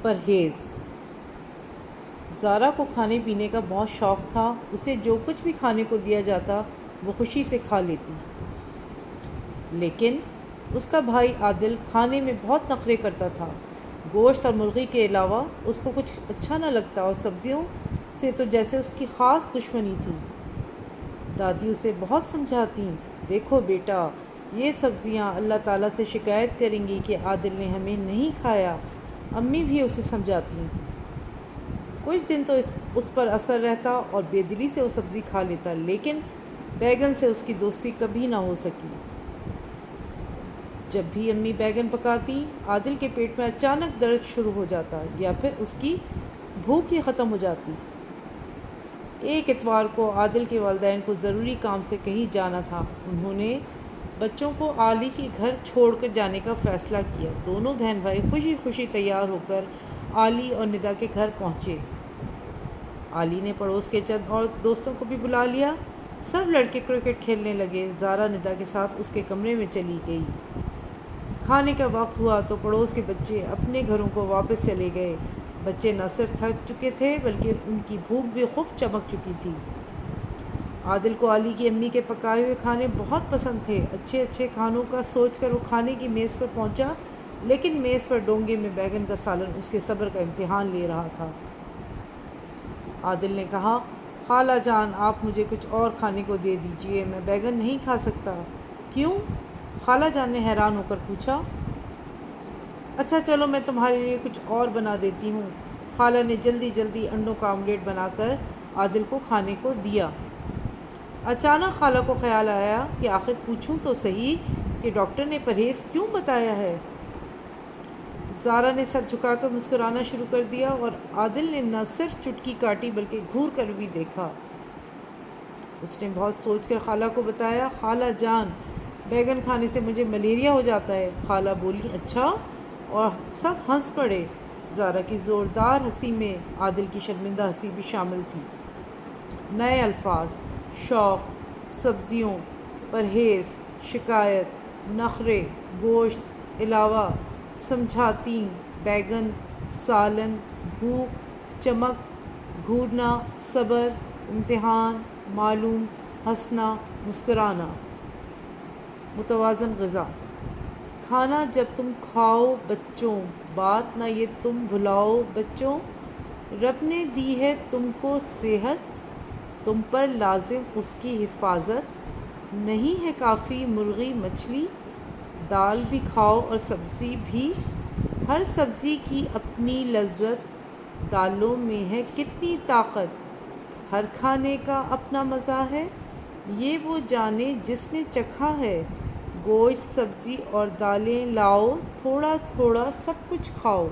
پرہیز۔ زارا کو کھانے پینے کا بہت شوق تھا۔ اسے جو کچھ بھی کھانے کو دیا جاتا وہ خوشی سے کھا لیتی، لیکن اس کا بھائی عادل کھانے میں بہت نخرے کرتا تھا۔ گوشت اور مرغی کے علاوہ اس کو کچھ اچھا نہ لگتا اور سبزیوں سے تو جیسے اس کی خاص دشمنی تھی۔ دادی اسے بہت سمجھاتیں، دیکھو بیٹا، یہ سبزیاں اللہ تعالیٰ سے شکایت کریں گی کہ عادل نے ہمیں نہیں کھایا۔ امی بھی اسے سمجھاتیں۔ کچھ دن تو اس پر اثر رہتا اور بے دلی سے وہ سبزی کھا لیتا، لیکن بیگن سے اس کی دوستی کبھی نہ ہو سکی۔ جب بھی امی بیگن پکاتی، عادل کے پیٹ میں اچانک درد شروع ہو جاتا یا پھر اس کی بھوک ہی ختم ہو جاتی۔ ایک اتوار کو عادل کے والدین کو ضروری کام سے کہیں جانا تھا۔ انہوں نے بچوں کو علی کے گھر چھوڑ کر جانے کا فیصلہ کیا۔ دونوں بہن بھائی خوشی خوشی تیار ہو کر علی اور ندا کے گھر پہنچے۔ علی نے پڑوس کے چند اور دوستوں کو بھی بلا لیا۔ سب لڑکے کرکٹ کھیلنے لگے۔ زارا ندا کے ساتھ اس کے کمرے میں چلی گئی۔ کھانے کا وقت ہوا تو پڑوس کے بچے اپنے گھروں کو واپس چلے گئے۔ بچے نہ صرف تھک چکے تھے بلکہ ان کی بھوک بھی خوب چمک چکی تھی۔ عادل کو علی کی امی کے پکائے ہوئے کھانے بہت پسند تھے۔ اچھے اچھے کھانوں کا سوچ کر وہ کھانے کی میز پر پہنچا، لیکن میز پر ڈونگے میں بیگن کا سالن اس کے صبر کا امتحان لے رہا تھا۔ عادل نے کہا، خالہ جان، آپ مجھے کچھ اور کھانے کو دے دیجئے، میں بیگن نہیں کھا سکتا۔ کیوں؟ خالہ جان نے حیران ہو کر پوچھا۔ اچھا چلو، میں تمہارے لیے کچھ اور بنا دیتی ہوں۔ خالہ نے جلدی جلدی انڈوں کا آملیٹ بنا کر عادل کو کھانے کو دیا۔ اچانک خالہ کو خیال آیا کہ آخر پوچھوں تو صحیح کہ ڈاکٹر نے پرہیز کیوں بتایا ہے۔ زارا نے سر جھکا کر مسکرانا شروع کر دیا اور عادل نے نہ صرف چٹکی کاٹی بلکہ گھور کر بھی دیکھا۔ اس نے بہت سوچ کر خالہ کو بتایا، خالہ جان، بیگن کھانے سے مجھے ملیریا ہو جاتا ہے۔ خالہ بولی، اچھا؟ اور سب ہنس پڑے۔ زارا کی زوردار ہنسی میں عادل کی شرمندہ ہنسی بھی شامل تھی۔ نئے الفاظ: شوق، سبزیوں، پرہیز، شکایت، نخرے، گوشت، علاوہ، سمجھاتیں، بیگن، سالن، بھوک، چمک، گھورنا، صبر، امتحان، معلوم، ہنسنا، مسکرانا۔ متوازن غذا: کھانا جب تم کھاؤ بچوں، بات نہ یہ تم بھلاؤ بچوں، رب نے دی ہے تم کو صحت، تم پر لازم اس کی حفاظت، نہیں ہے کافی مرغی مچھلی، دال بھی کھاؤ اور سبزی بھی، ہر سبزی کی اپنی لذت، دالوں میں ہے کتنی طاقت، ہر کھانے کا اپنا مزہ ہے، یہ وہ جانے جس نے چکھا ہے، گوشت، سبزی اور دالیں لاؤ، تھوڑا تھوڑا سب کچھ کھاؤ۔